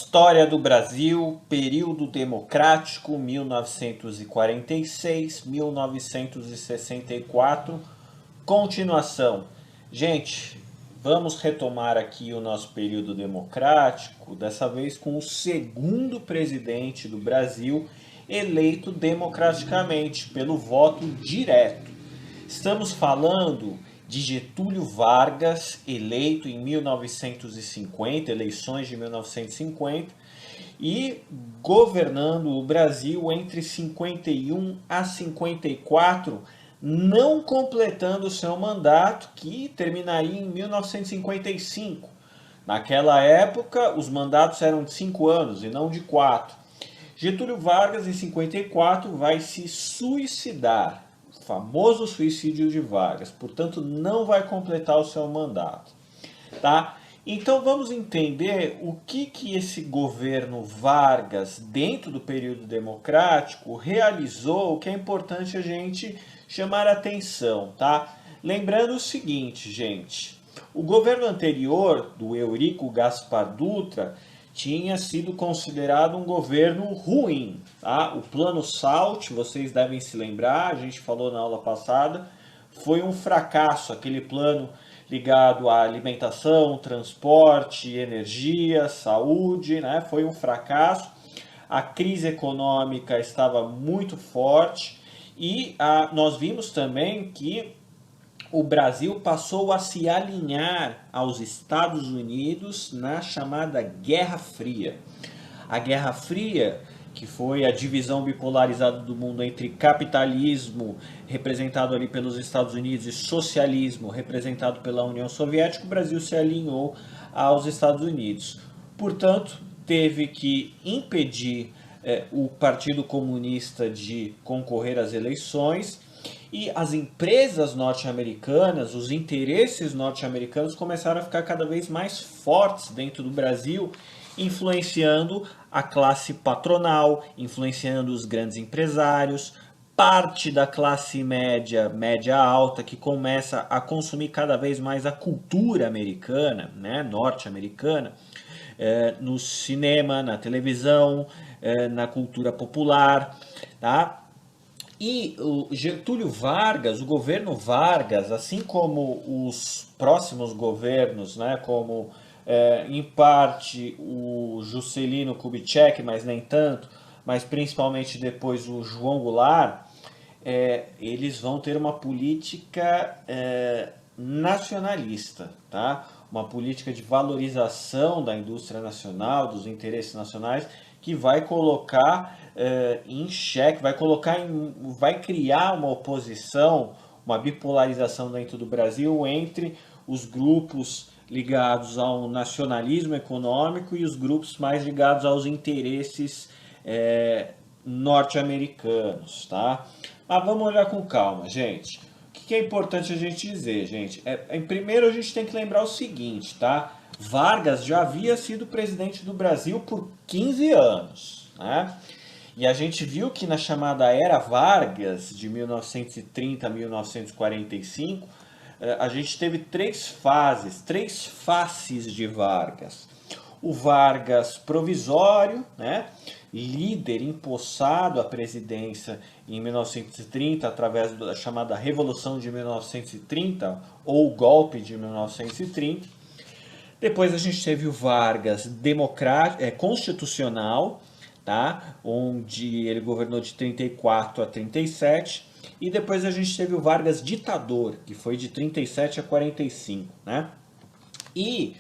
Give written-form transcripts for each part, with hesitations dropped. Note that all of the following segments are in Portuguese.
História do Brasil, período democrático, 1946-1964, continuação. Gente, vamos retomar aqui o nosso período democrático, dessa vez com o segundo presidente do Brasil eleito democraticamente pelo voto direto. Estamos falando de Getúlio Vargas, eleito em 1950, eleições de 1950, e governando o Brasil entre 51 a 54, não completando seu mandato, que terminaria em 1955. Naquela época, os mandatos eram de 5 anos e não de 4. Getúlio Vargas, em 54, vai se suicidar. Famoso suicídio de Vargas, portanto não vai completar o seu mandato, tá? Então vamos entender o que esse governo Vargas, dentro do período democrático, realizou, o que é importante a gente chamar a atenção, tá? Lembrando o seguinte, gente, o governo anterior, do Eurico Gaspar Dutra, tinha sido considerado um governo ruim. Tá? O Plano Salt, vocês devem se lembrar, a gente falou na aula passada, foi um fracasso, aquele plano ligado à alimentação, transporte, energia, saúde, né? Foi um fracasso. A crise econômica estava muito forte e nós vimos também que o Brasil passou a se alinhar aos Estados Unidos na chamada Guerra Fria. A Guerra Fria, que foi a divisão bipolarizada do mundo entre capitalismo, representado ali pelos Estados Unidos, e socialismo, representado pela União Soviética, o Brasil se alinhou aos Estados Unidos. Portanto, teve que impedir o Partido Comunista de concorrer às eleições, e as empresas norte-americanas, os interesses norte-americanos começaram a ficar cada vez mais fortes dentro do Brasil, influenciando a classe patronal, influenciando os grandes empresários, parte da classe média, média alta, que começa a consumir cada vez mais a cultura americana, né, norte-americana, no cinema, na televisão, na cultura popular, tá? E o Getúlio Vargas, o governo Vargas, assim como os próximos governos, né, como em parte o Juscelino Kubitschek, mas nem tanto, mas principalmente depois o João Goulart, eles vão ter uma política nacionalista, tá? Uma política de valorização da indústria nacional, dos interesses nacionais, que vai colocar em xeque, vai criar uma oposição, uma bipolarização dentro do Brasil entre os grupos ligados ao nacionalismo econômico e os grupos mais ligados aos interesses norte-americanos, tá? Mas vamos olhar com calma, gente. O que é importante a gente dizer, gente? Primeiro a gente tem que lembrar o seguinte, tá? Vargas já havia sido presidente do Brasil por 15 anos, né? E a gente viu que na chamada Era Vargas, de 1930 a 1945, a gente teve três faces de Vargas. O Vargas provisório, né? Líder empossado à presidência em 1930 através da chamada Revolução de 1930 ou golpe de 1930. Depois a gente teve o Vargas constitucional, tá? Onde ele governou de 34 a 37. E depois a gente teve o Vargas ditador, que foi de 37 a 45. Né? E,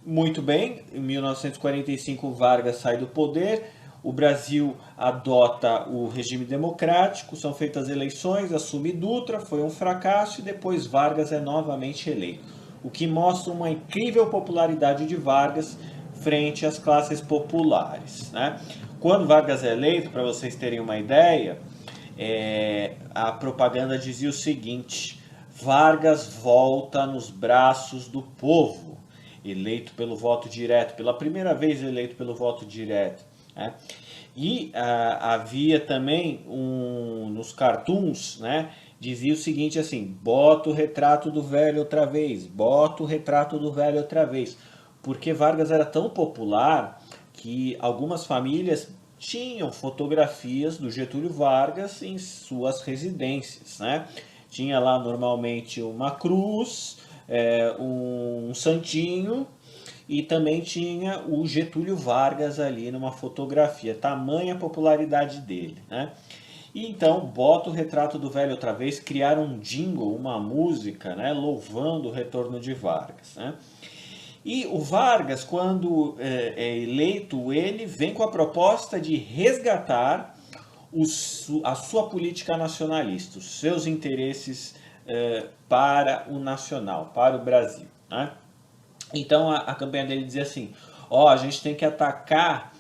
muito bem, em 1945 o Vargas sai do poder, o Brasil adota o regime democrático, são feitas eleições, assume Dutra, foi um fracasso e depois Vargas é novamente eleito. O que mostra uma incrível popularidade de Vargas frente às classes populares. Né? Quando Vargas é eleito, para vocês terem uma ideia, a propaganda dizia o seguinte: Vargas volta nos braços do povo, eleito pelo voto direto, pela primeira vez eleito pelo voto direto. Né? E havia também nos cartoons, né, dizia o seguinte assim: bota o retrato do velho outra vez, bota o retrato do velho outra vez. Porque Vargas era tão popular que algumas famílias tinham fotografias do Getúlio Vargas em suas residências, né? Tinha lá normalmente uma cruz, um santinho, e também tinha o Getúlio Vargas ali numa fotografia, tamanha a popularidade dele, né? E então bota o retrato do velho outra vez, criaram um jingle, uma música, né, louvando o retorno de Vargas, né? E o Vargas, quando é eleito, ele vem com a proposta de resgatar a sua política nacionalista, os seus interesses para o nacional, para o Brasil, né? Então a campanha dele dizia assim: ó, a gente tem que atacar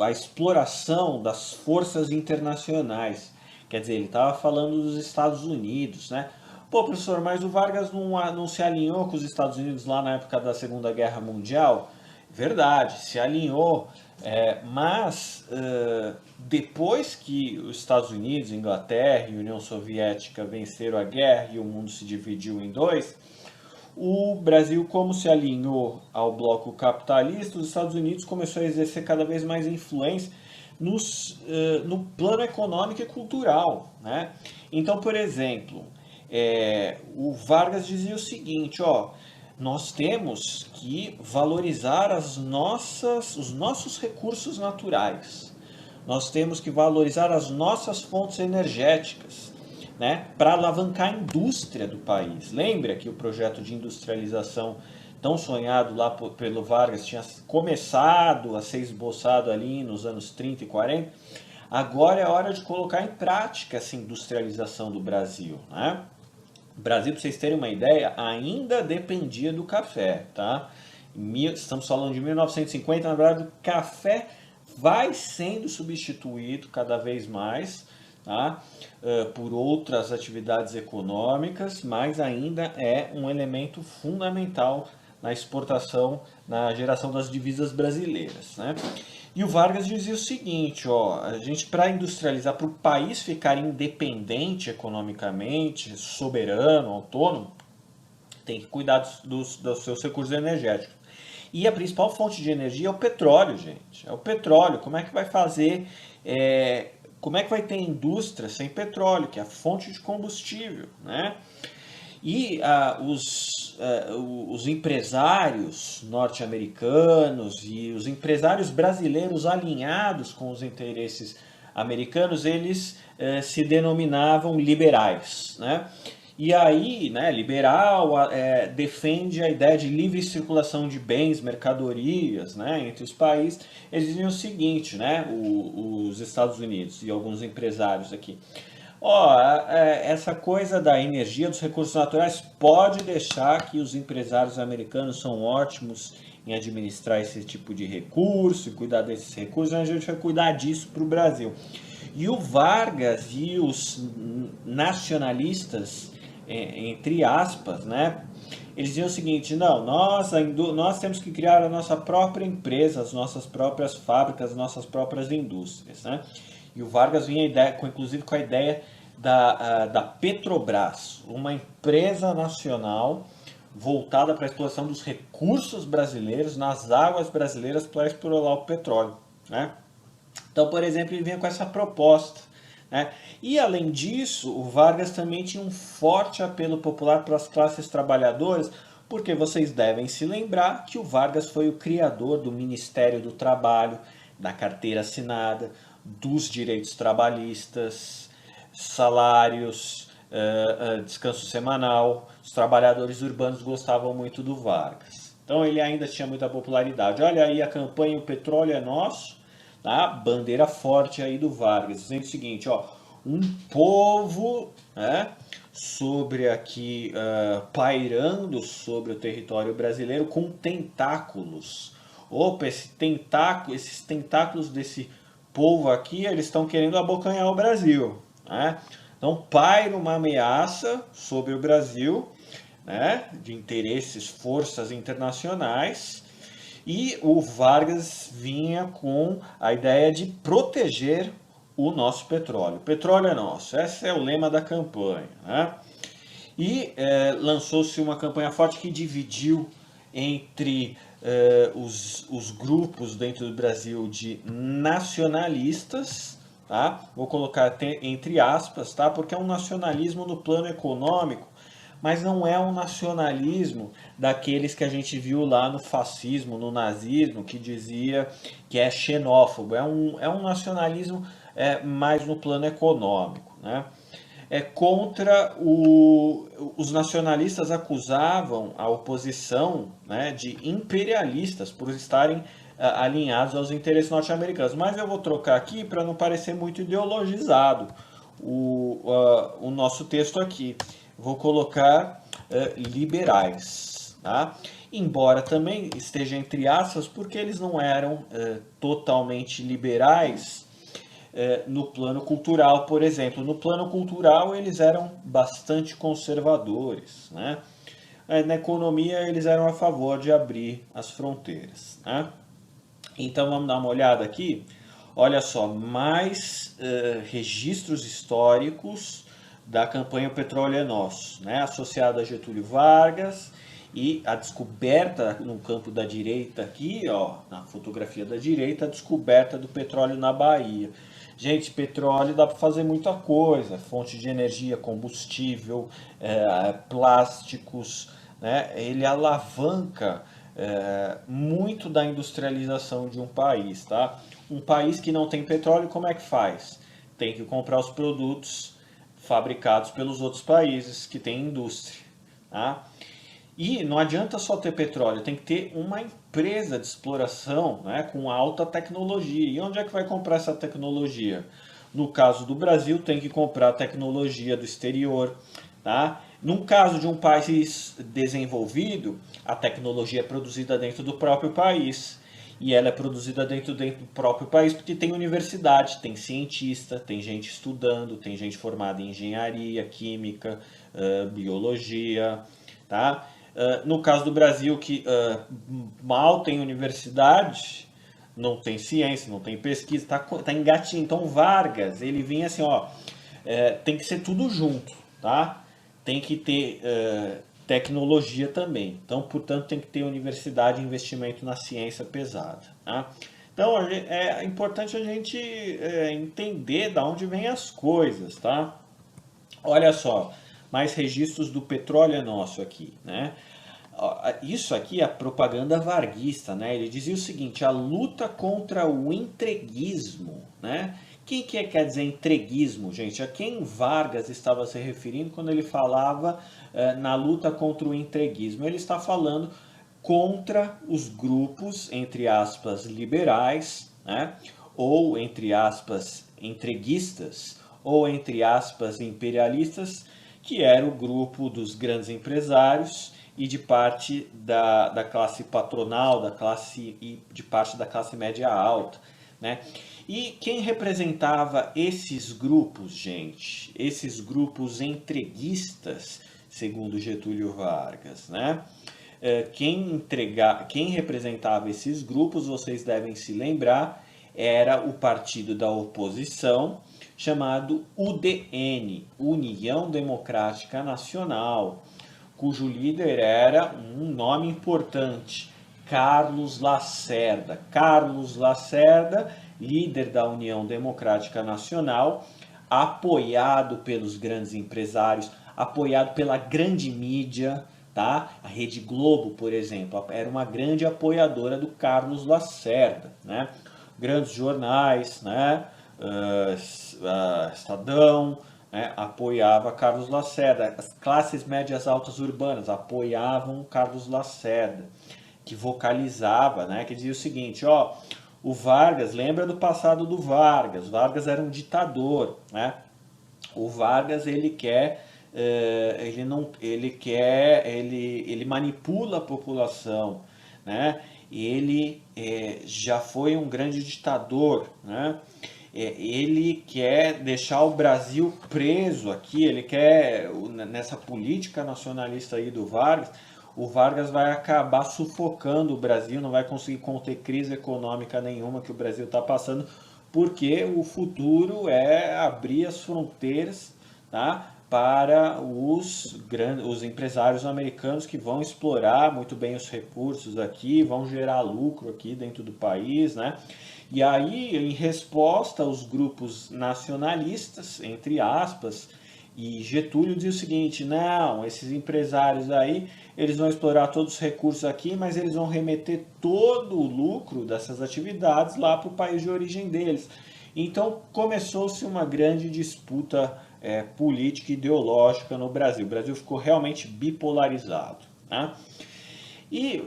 a exploração das forças internacionais. Quer dizer, ele estava falando dos Estados Unidos, né? Pô, professor, mas o Vargas não se alinhou com os Estados Unidos lá na época da Segunda Guerra Mundial? Verdade, se alinhou, mas depois que os Estados Unidos, Inglaterra e União Soviética venceram a guerra e o mundo se dividiu em dois, o Brasil, como se alinhou ao bloco capitalista, os Estados Unidos começou a exercer cada vez mais influência no plano econômico e cultural, né? Então, por exemplo, o Vargas dizia o seguinte, ó, nós temos que valorizar os nossos recursos naturais, nós temos que valorizar as nossas fontes energéticas, né, para alavancar a indústria do país. Lembra que o projeto de industrialização tão sonhado lá pelo Vargas tinha começado a ser esboçado ali nos anos 30 e 40? Agora é hora de colocar em prática essa industrialização do Brasil, né? O Brasil, para vocês terem uma ideia, ainda dependia do café, tá? Estamos falando de 1950, na verdade o café vai sendo substituído cada vez mais, tá? Por outras atividades econômicas, mas ainda é um elemento fundamental na exportação, na geração das divisas brasileiras, né? E o Vargas dizia o seguinte, ó, a gente, para industrializar, para o país ficar independente economicamente, soberano, autônomo, tem que cuidar dos seus recursos energéticos. E a principal fonte de energia é o petróleo, gente. É o petróleo. Como é que vai fazer... como é que vai ter indústria sem petróleo, que é a fonte de combustível, né? E os empresários norte-americanos e os empresários brasileiros alinhados com os interesses americanos, eles se denominavam liberais, né? E aí, né, liberal defende a ideia de livre circulação de bens, mercadorias, né, entre os países. Eles diziam o seguinte, né, os Estados Unidos e alguns empresários aqui: ó, essa coisa da energia, dos recursos naturais, pode deixar que os empresários americanos são ótimos em administrar esse tipo de recurso e cuidar desses recursos, a gente vai cuidar disso para o Brasil. E o Vargas e os nacionalistas, entre aspas, né, eles diziam o seguinte: não, nós temos que criar a nossa própria empresa, as nossas próprias fábricas, as nossas próprias indústrias, né? E o Vargas vinha inclusive com a ideia da Petrobras, uma empresa nacional voltada para a exploração dos recursos brasileiros nas águas brasileiras para explorar o petróleo, né? Então, por exemplo, ele vinha com essa proposta, né? E além disso, o Vargas também tinha um forte apelo popular para as classes trabalhadoras, porque vocês devem se lembrar que o Vargas foi o criador do Ministério do Trabalho, da carteira assinada, dos direitos trabalhistas, salários, descanso semanal. Os trabalhadores urbanos gostavam muito do Vargas. Então ele ainda tinha muita popularidade. Olha aí a campanha O Petróleo é Nosso, tá? Bandeira forte aí do Vargas, dizendo o seguinte, ó, um povo, né, sobre aqui, pairando sobre o território brasileiro com tentáculos. Opa, esses tentáculos desse povo aqui, eles estão querendo abocanhar o Brasil, né? Então paira uma ameaça sobre o Brasil, né, de interesses, forças internacionais, e o Vargas vinha com a ideia de proteger o nosso petróleo. O petróleo é nosso, esse é o lema da campanha, né? E lançou-se uma campanha forte que dividiu entre os grupos dentro do Brasil de nacionalistas, tá? Vou colocar até entre aspas, tá? Porque é um nacionalismo no plano econômico, mas não é um nacionalismo daqueles que a gente viu lá no fascismo, no nazismo, que dizia que é xenófobo. É um nacionalismo mais no plano econômico, né? Os nacionalistas acusavam a oposição, né, de imperialistas por estarem alinhados aos interesses norte-americanos. Mas eu vou trocar aqui para não parecer muito ideologizado o nosso texto aqui. Vou colocar liberais, tá? Embora também esteja entre aspas, porque eles não eram totalmente liberais no plano cultural, por exemplo. No plano cultural, eles eram bastante conservadores, né? Na economia, eles eram a favor de abrir as fronteiras, né? Então, vamos dar uma olhada aqui. Olha só, mais registros históricos da campanha O Petróleo é Nosso, né? Associado a Getúlio Vargas e a descoberta no campo da direita aqui, ó, na fotografia da direita, a descoberta do petróleo na Bahia. Gente, petróleo dá para fazer muita coisa, fonte de energia, combustível, plásticos, né? Ele alavanca muito da industrialização de um país, tá? Um país que não tem petróleo, como é que faz? Tem que comprar os produtos fabricados pelos outros países que têm indústria, tá? E não adianta só ter petróleo, tem que ter uma empresa de exploração, né, com alta tecnologia. E onde é que vai comprar essa tecnologia? No caso do Brasil, tem que comprar tecnologia do exterior. Tá? No caso de um país desenvolvido, a tecnologia é produzida dentro do próprio país. E ela é produzida dentro do próprio país porque tem universidade, tem cientista, tem gente estudando, tem gente formada em engenharia, química, biologia, tá? No caso do Brasil, que mal tem universidade, não tem ciência, não tem pesquisa, tá engatinho. Então Vargas, ele vinha assim, ó, tem que ser tudo junto, tá? Tem que ter tecnologia também. Então, portanto, tem que ter universidade e investimento na ciência pesada, tá? Então, é importante a gente entender de onde vêm as coisas, tá? Olha só, mais registros do Petróleo é Nosso aqui, né? Isso aqui é a propaganda varguista, né? Ele dizia o seguinte: a luta contra o entreguismo, né? Quem que quer dizer entreguismo, gente? A quem Vargas estava se referindo quando ele falava na luta contra o entreguismo? Ele está falando contra os grupos, entre aspas, liberais, né? Ou, entre aspas, entreguistas, ou, entre aspas, imperialistas, que era o grupo dos grandes empresários e de parte da classe patronal, e de parte da classe média alta, né? E quem representava esses grupos, gente? Esses grupos entreguistas, segundo Getúlio Vargas, né? Quem representava esses grupos, vocês devem se lembrar, era o partido da oposição, chamado UDN, União Democrática Nacional, cujo líder era um nome importante, Carlos Lacerda. Carlos Lacerda, líder da União Democrática Nacional, apoiado pelos grandes empresários, apoiado pela grande mídia, tá? A Rede Globo, por exemplo, era uma grande apoiadora do Carlos Lacerda, né? Grandes jornais, né? Estadão, né, apoiava Carlos Lacerda. As classes médias altas urbanas apoiavam Carlos Lacerda, que vocalizava, né, que dizia o seguinte, ó, o Vargas, lembra do passado do Vargas? Vargas era um ditador, né? O Vargas ele manipula a população, né? Ele já foi um grande ditador, né? Ele quer deixar o Brasil preso aqui, ele quer, nessa política nacionalista aí do Vargas, o Vargas vai acabar sufocando o Brasil, não vai conseguir conter crise econômica nenhuma que o Brasil está passando, porque o futuro é abrir as fronteiras, tá? para os empresários americanos que vão explorar muito bem os recursos aqui, vão gerar lucro aqui dentro do país, né? E aí, em resposta, os grupos nacionalistas, entre aspas, e Getúlio diz o seguinte: não, esses empresários aí, eles vão explorar todos os recursos aqui, mas eles vão remeter todo o lucro dessas atividades lá para o país de origem deles. Então começou-se uma grande disputa política e ideológica no Brasil. O Brasil ficou realmente bipolarizado, né? E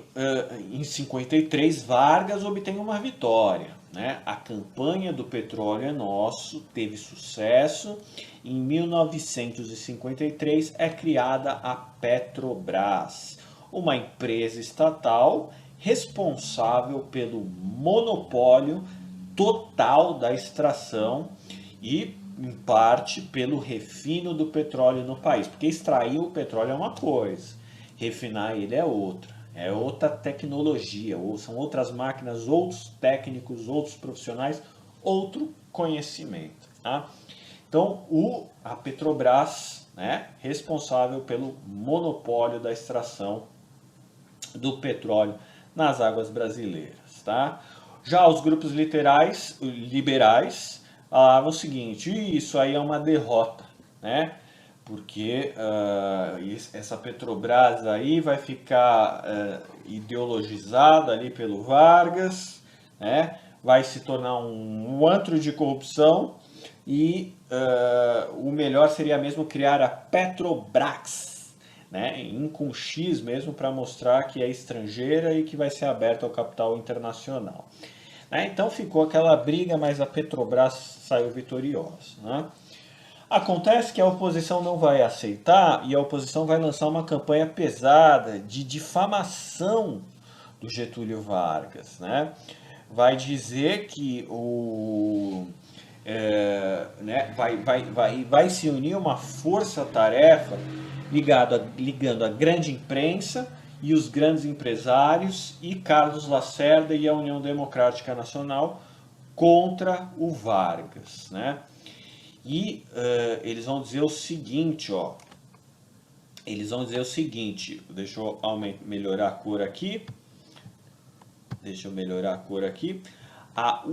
em 53, Vargas obtém uma vitória, né? A campanha do petróleo é nosso teve sucesso. Em 1953 é criada a Petrobras, uma empresa estatal responsável pelo monopólio total da extração e, em parte, pelo refino do petróleo no país. Porque extrair o petróleo é uma coisa, refinar ele é outra. É outra tecnologia, ou são outras máquinas, outros técnicos, outros profissionais, outro conhecimento. Tá? Então, a Petrobras, né, responsável pelo monopólio da extração do petróleo nas águas brasileiras. Tá? Já os grupos liberais falavam o seguinte: isso aí é uma derrota, né? Porque essa Petrobras aí vai ficar ideologizada ali pelo Vargas, né? Vai se tornar um antro de corrupção e o melhor seria mesmo criar a Petrobras, né? Com X mesmo, para mostrar que é estrangeira e que vai ser aberta ao capital internacional. Né? Então ficou aquela briga, mas a Petrobras saiu vitoriosa. Né? Acontece que a oposição não vai aceitar e a oposição vai lançar uma campanha pesada de difamação do Getúlio Vargas, né? Vai dizer que vai se unir uma força-tarefa ligando a grande imprensa e os grandes empresários e Carlos Lacerda e a União Democrática Nacional contra o Vargas, né? E eles vão dizer o seguinte, ó. Eles vão dizer o seguinte, deixa eu melhorar a cor aqui. A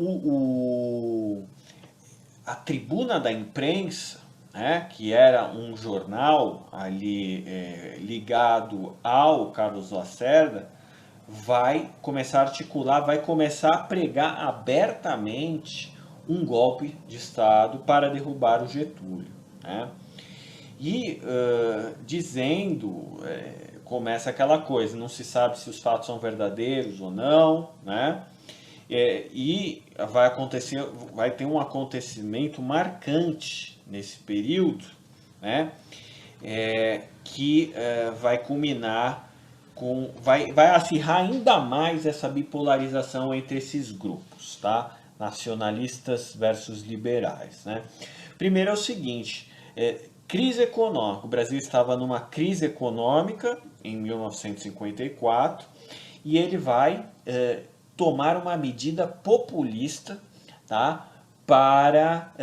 Tribuna da Imprensa, né, que era um jornal ali ligado ao Carlos Lacerda, vai começar a articular, vai começar a pregar abertamente um golpe de Estado para derrubar o Getúlio, né? E começa aquela coisa, não se sabe se os fatos são verdadeiros ou não, né? E vai ter um acontecimento marcante nesse período, né? Que vai culminar vai acirrar ainda mais essa bipolarização entre esses grupos, tá? Nacionalistas versus liberais, né? Primeiro é o seguinte, crise econômica. O Brasil estava numa crise econômica em 1954 e ele vai tomar uma medida populista, tá? Para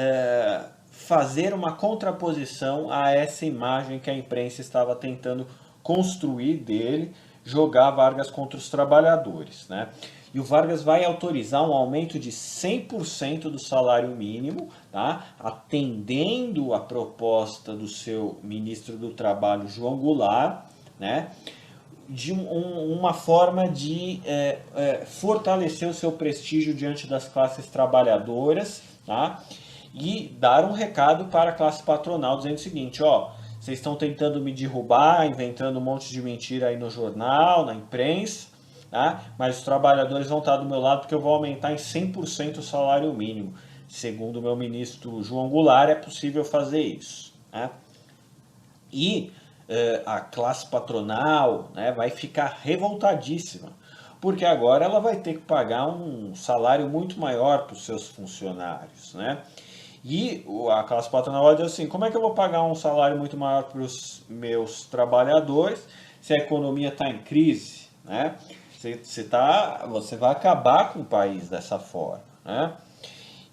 fazer uma contraposição a essa imagem que a imprensa estava tentando construir dele, jogar Vargas contra os trabalhadores, né? E o Vargas vai autorizar um aumento de 100% do salário mínimo, tá? Atendendo a proposta do seu ministro do Trabalho, João Goulart, né? De uma forma de fortalecer o seu prestígio diante das classes trabalhadoras, tá? E dar um recado para a classe patronal dizendo o seguinte, ó, vocês estão tentando me derrubar, inventando um monte de mentira aí no jornal, na imprensa, tá? Mas os trabalhadores vão estar do meu lado porque eu vou aumentar em 100% o salário mínimo. Segundo o meu ministro João Goulart, é possível fazer isso, né? E a classe patronal, né, vai ficar revoltadíssima, porque agora ela vai ter que pagar um salário muito maior para os seus funcionários, né? E a classe patronal vai dizer assim, como é que eu vou pagar um salário muito maior para os meus trabalhadores se a economia está em crise, né? Você vai acabar com o país dessa forma, né?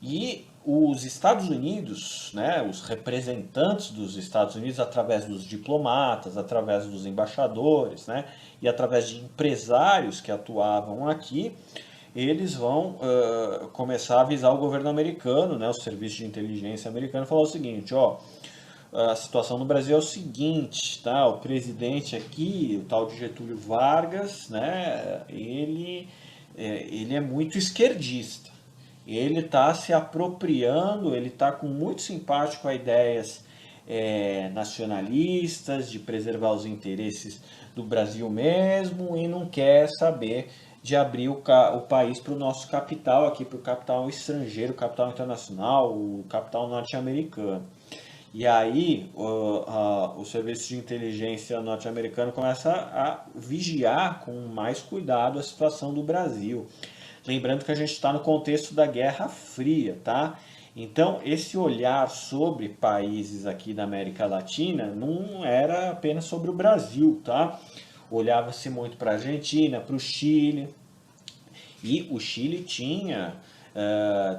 E os Estados Unidos, né, os representantes dos Estados Unidos, através dos diplomatas, através dos embaixadores, né, e através de empresários que atuavam aqui, eles vão começar a avisar o governo americano, né, o serviço de inteligência americano, falar o seguinte, ó, a situação no Brasil é o seguinte, tá? O presidente aqui, o tal de Getúlio Vargas, né? Ele é muito esquerdista. Ele está se apropriando, ele está com muito simpático a ideias nacionalistas, de preservar os interesses do Brasil mesmo e não quer saber de abrir o país para o nosso capital aqui, para o capital estrangeiro, o capital internacional, o capital norte-americano. E aí o serviço de inteligência norte-americano começa a vigiar com mais cuidado a situação do Brasil. Lembrando que a gente está no contexto da Guerra Fria, tá? Então, esse olhar sobre países aqui da América Latina não era apenas sobre o Brasil, tá? Olhava-se muito para a Argentina, para o Chile, e o Chile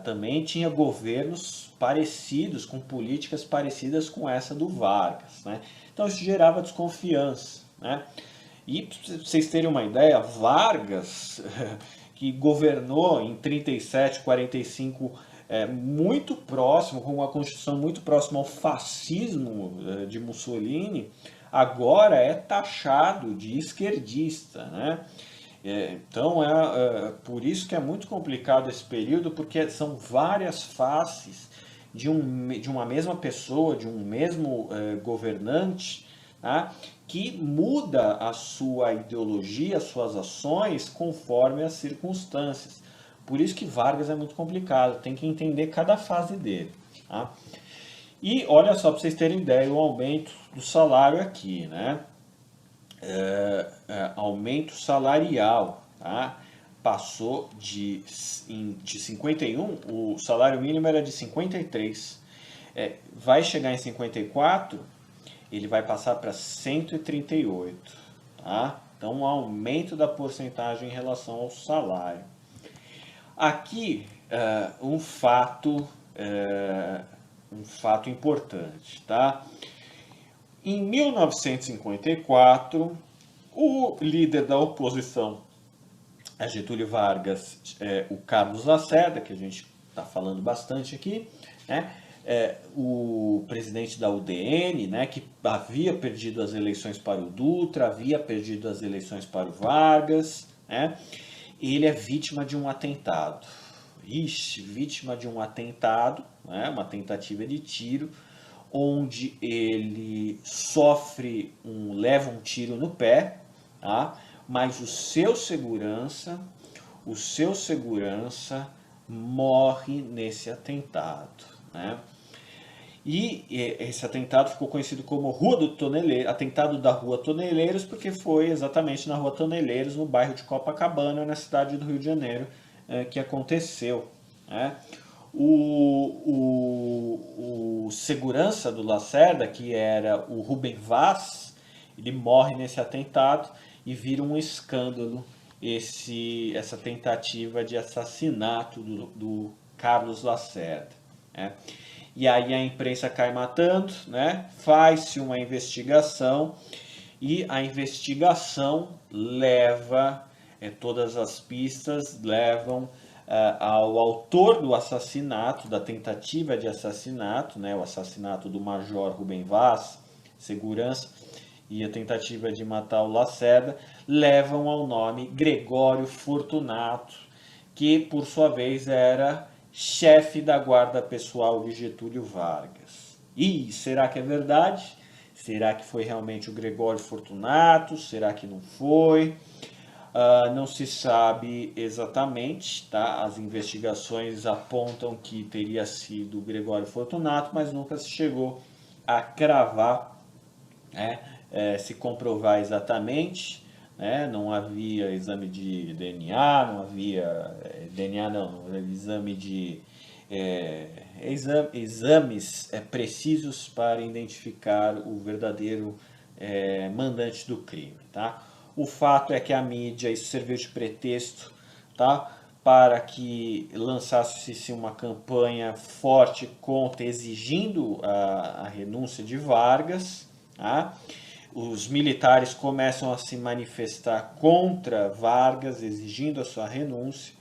também tinha governos parecidos, com políticas parecidas com essa do Vargas, né? Então isso gerava desconfiança, né? E para vocês terem uma ideia, Vargas, que governou em 37, 45, muito próximo, com uma constituição muito próxima ao fascismo de Mussolini, agora é taxado de esquerdista, né? Então por isso que é muito complicado esse período, porque são várias faces de uma mesma pessoa, de um mesmo governante, tá? Que muda a sua ideologia, as suas ações conforme as circunstâncias. Por isso que Vargas é muito complicado, tem que entender cada fase dele. Tá? E olha só, para vocês terem ideia, o aumento do salário aqui, né? Aumento salarial, tá? Passou de 51, o salário mínimo era de 53, vai chegar em 54, ele vai passar para 138, tá? Então, um aumento da porcentagem em relação ao salário. Aqui, um fato importante, tá? Em 1954, o líder da oposição a Getúlio Vargas, o Carlos Lacerda, que a gente está falando bastante aqui, né? O presidente da UDN, né, que havia perdido as eleições para o Dutra, havia perdido as eleições para o Vargas, né? Ele é vítima de um atentado. Vítima de um atentado, né, uma tentativa de tiro, onde ele leva um tiro no pé, tá? Mas o seu segurança morre nesse atentado, né? E esse atentado ficou conhecido como Rua do Toneleiro, atentado da Rua Toneleiros, porque foi exatamente na Rua Toneleiros, no bairro de Copacabana, na cidade do Rio de Janeiro, que aconteceu, né? O segurança do Lacerda, que era o Rubem Vaz, ele morre nesse atentado e vira um escândalo essa tentativa de assassinato do Carlos Lacerda, né? E aí a imprensa cai matando, né? Faz-se uma investigação e a investigação leva, todas as pistas levam ao autor do assassinato, da tentativa de assassinato, né? O assassinato do Major Rubem Vaz, segurança, e a tentativa de matar o Lacerda, levam ao nome Gregório Fortunato, que por sua vez era chefe da guarda pessoal de Getúlio Vargas. E será que é verdade? Será que foi realmente o Gregório Fortunato? Será que não foi? Não se sabe exatamente, tá? As investigações apontam que teria sido o Gregório Fortunato, mas nunca se chegou a cravar, né? Se comprovar exatamente, né? Não havia exame de DNA, não havia DNA não, exame de exames precisos para identificar o verdadeiro mandante do crime, tá? O fato é que a mídia isso serviu de pretexto, tá? para que lançasse-se uma campanha forte contra, exigindo a renúncia de Vargas. Tá? Os militares começam a se manifestar contra Vargas, exigindo a sua renúncia,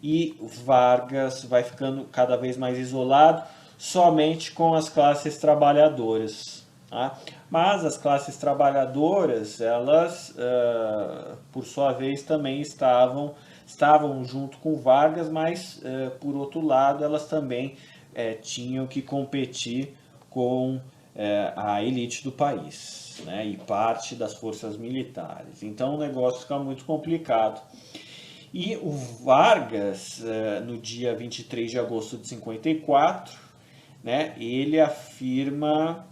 e Vargas vai ficando cada vez mais isolado, somente com as classes trabalhadoras. Tá? Mas as classes trabalhadoras, elas, por sua vez, também estavam junto com Vargas, mas, por outro lado, elas também tinham que competir com a elite do país, né, e parte das forças militares. Então o negócio fica muito complicado. E o Vargas, no dia 23 de agosto de 54, né, ele afirma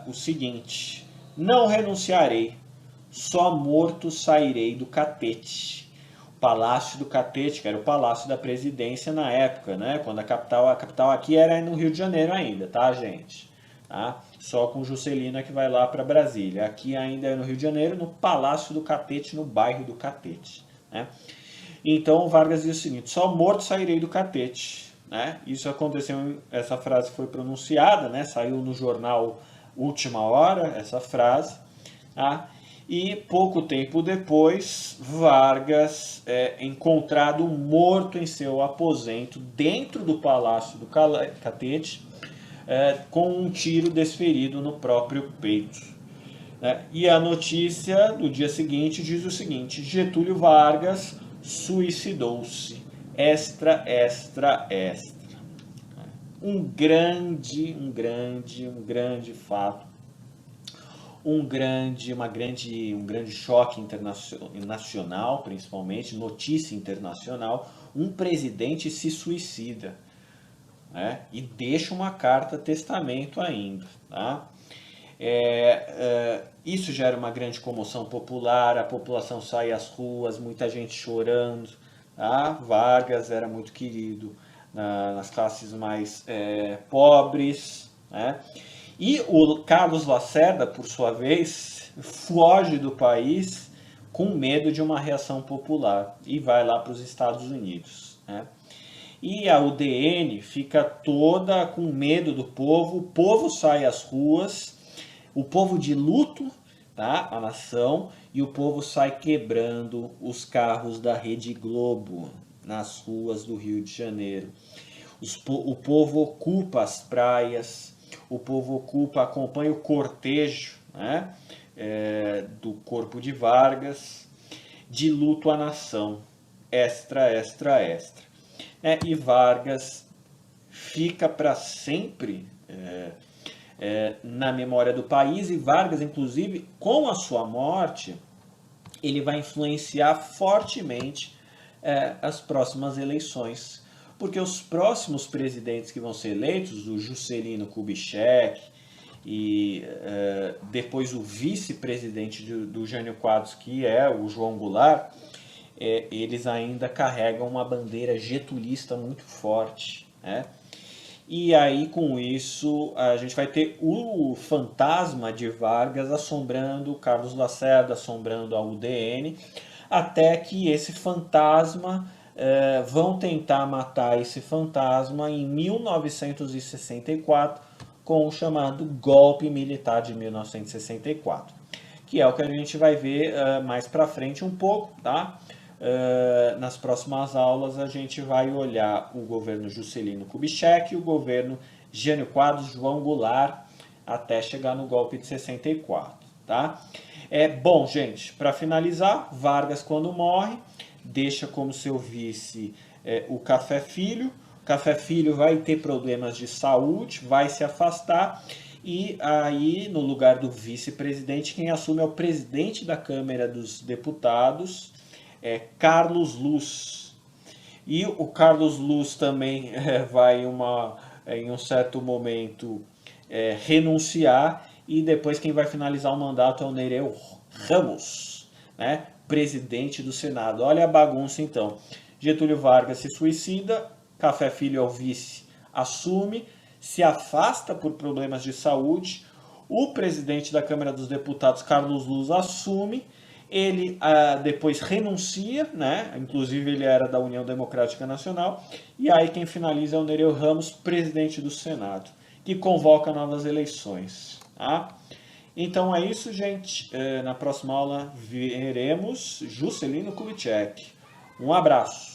o seguinte: não renunciarei, só morto sairei do catete. O Palácio do Catete, que era o palácio da presidência na época, né? Quando a capital aqui era no Rio de Janeiro ainda, tá, gente? Tá? Só com Juscelino que vai lá para Brasília. Aqui ainda é no Rio de Janeiro, no Palácio do Catete, no bairro do Catete. Né? Então Vargas diz o seguinte: só morto sairei do catete. Né? Isso aconteceu, essa frase foi pronunciada, né? Saiu no jornal Última Hora, essa frase. Tá? E pouco tempo depois, Vargas é encontrado morto em seu aposento dentro do Palácio do Catete, com um tiro desferido no próprio peito. E a notícia do dia seguinte diz o seguinte: Getúlio Vargas suicidou-se. Extra, extra, extra. Um grande fato, um grande choque nacional, principalmente, notícia internacional. Um presidente se suicida, né? E deixa uma carta testamento ainda, tá? Isso gera uma grande comoção popular, a população sai às ruas, muita gente chorando. Tá? Vargas era muito querido nas classes mais pobres. Né? E o Carlos Lacerda, por sua vez, foge do país com medo de uma reação popular e vai lá para os Estados Unidos. Né? E a UDN fica toda com medo do povo, o povo sai às ruas, o povo de luto, tá? A nação, e o povo sai quebrando os carros da Rede Globo nas ruas do Rio de Janeiro. O povo ocupa as praias, o povo acompanha o cortejo, né? Do corpo de Vargas, de luto à nação, extra, extra, extra. E Vargas fica para sempre na memória do país, e Vargas, inclusive, com a sua morte, ele vai influenciar fortemente as próximas eleições, porque os próximos presidentes que vão ser eleitos, o Juscelino Kubitschek e depois o vice-presidente do Jânio Quadros, que é o João Goulart, eles ainda carregam uma bandeira getulista muito forte, né? E aí, com isso, a gente vai ter o fantasma de Vargas assombrando Carlos Lacerda, assombrando a UDN, até que esse fantasma, vão tentar matar esse fantasma em 1964, com o chamado golpe militar de 1964, que é o que a gente vai ver mais pra frente um pouco, tá? Nas próximas aulas a gente vai olhar o governo Juscelino Kubitschek e o governo Jânio Quadros, João Goulart, até chegar no golpe de 64, tá? Bom, gente, para finalizar, Vargas, quando morre, deixa como seu vice o Café Filho. O Café Filho vai ter problemas de saúde, vai se afastar, e aí, no lugar do vice-presidente, quem assume é o presidente da Câmara dos Deputados, Carlos Luz. E o Carlos Luz também vai em um certo momento renunciar, e depois quem vai finalizar o mandato é o Nereu Ramos, né? Presidente do Senado. Olha a bagunça então. Getúlio Vargas se suicida, Café Filho é o vice, assume, se afasta por problemas de saúde, o presidente da Câmara dos Deputados, Carlos Luz, assume. Ele depois renuncia, né? Inclusive ele era da União Democrática Nacional. E aí quem finaliza é o Nereu Ramos, presidente do Senado, que convoca novas eleições. Tá? Então é isso, gente. Na próxima aula veremos Juscelino Kubitschek. Um abraço.